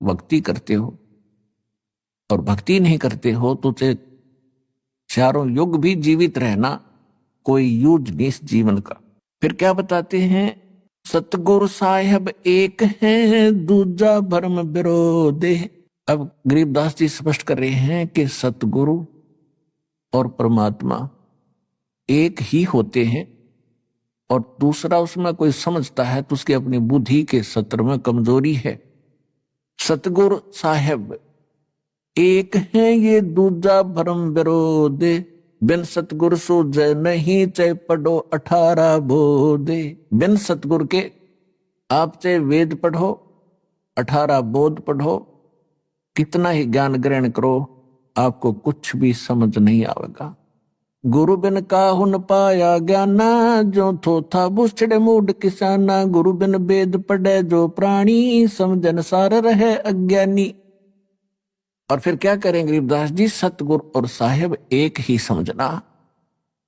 भक्ति करते हो और भक्ति नहीं करते हो तो चारों युग भी जीवित रहना कोई यूज नहीं इस जीवन का। फिर क्या बताते हैं, सतगुरु साहेब एक है दूजा भरम विरोधे। अब गरीबदास जी स्पष्ट कर रहे हैं कि सतगुरु और परमात्मा एक ही होते हैं, और दूसरा उसमें कोई समझता है तो उसकी अपनी बुद्धि के सत्र में कमजोरी है। सतगुरु साहेब एक है ये दूजा भरम विरोधे, बिन सतगुरु सूझे नहीं चाहे पढ़ो 18 बोधे। बिन सतगुरु के आप चाहे वेद पढ़ो 18 बोध पढ़ो, कितना ही ज्ञान ग्रहण करो, आपको कुछ भी समझ नहीं आएगा। गुरु बिन काहु न पाया ज्ञाना, जो थोथा बुछड़े मूड किसाना। गुरु बिन वेद पढ़े जो प्राणी, समझन सार रहे अज्ञानी। और फिर क्या करें गरीबदास जी, सतगुरु और साहेब एक ही समझना।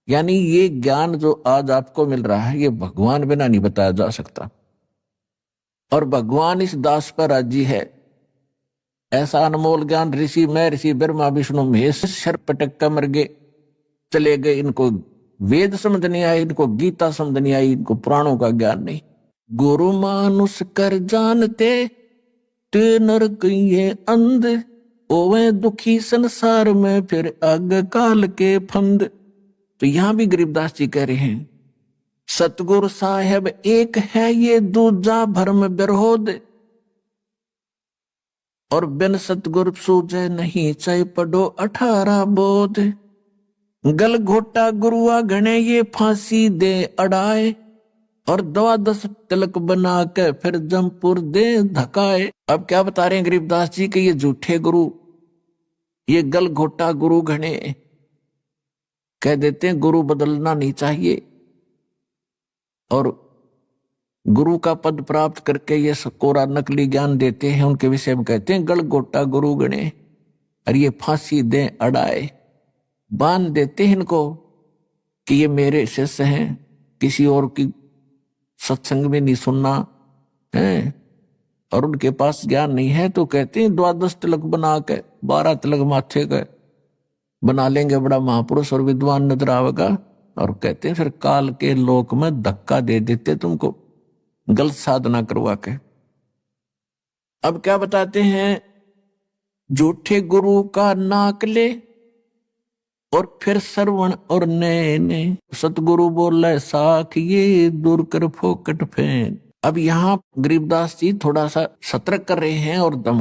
यानी ये ज्ञान जो आज आपको मिल रहा है ये भगवान बिना नहीं बताया जा सकता, और भगवान इस दास पर राजी है। ऐसा अनमोल ज्ञान ऋषि मैं ऋषि ब्रह्मा विष्णु महेश शर पटक कर मर गए, चले गए। इनको वेद समझ नहीं आई, इनको गीता समझ नहीं आई, इनको पुराणों का ज्ञान नहीं। गुरु मानुष कर जानते ते नर कहिए अंध, ओवे दुखी संसार में फिर आग काल के फंद। तो यहां भी गरीबदास जी कह रहे हैं सतगुरु साहेब एक है ये दूजा भरम विरोध, और बिन सतगुरु सूझे नहीं चाहे पढ़ो 18 बोध। गल घोटा गुरुआ घने ये फांसी दे अड़ाए, और 12 तिलक बना के फिर जमपुर दे धकाए। अब क्या बता रहे हैं गरीबदास जी कि ये झूठे गुरु, ये गल घोटा गुरु घने कह देते हैं गुरु बदलना नहीं चाहिए, और गुरु का पद प्राप्त करके ये कोरा नकली ज्ञान देते हैं, उनके विषय में कहते हैं गल घोटा गुरु गणे, और ये फांसी दे अड़ाए। बांध देते हैं इनको कि ये मेरे शिष्य हैं, किसी और की सत्संग में नहीं सुनना है, और उनके पास ज्ञान नहीं है तो कहते हैं 12 तिलक बना के 12 तिलक माथे के बना लेंगे, बड़ा महापुरुष और विद्वान नजर आवेगा। और कहते हैं फिर काल के लोक में धक्का दे देते तुमको गलत साधना करवा के। अब क्या बताते हैं, झूठे गुरु का नाक ले और फिर श्रवण और नैने, सतगुरु बोले साख ये दूर कर फोकट फेन। अब यहां गरीबदास जी थोड़ा सा सतर्क कर रहे हैं और दम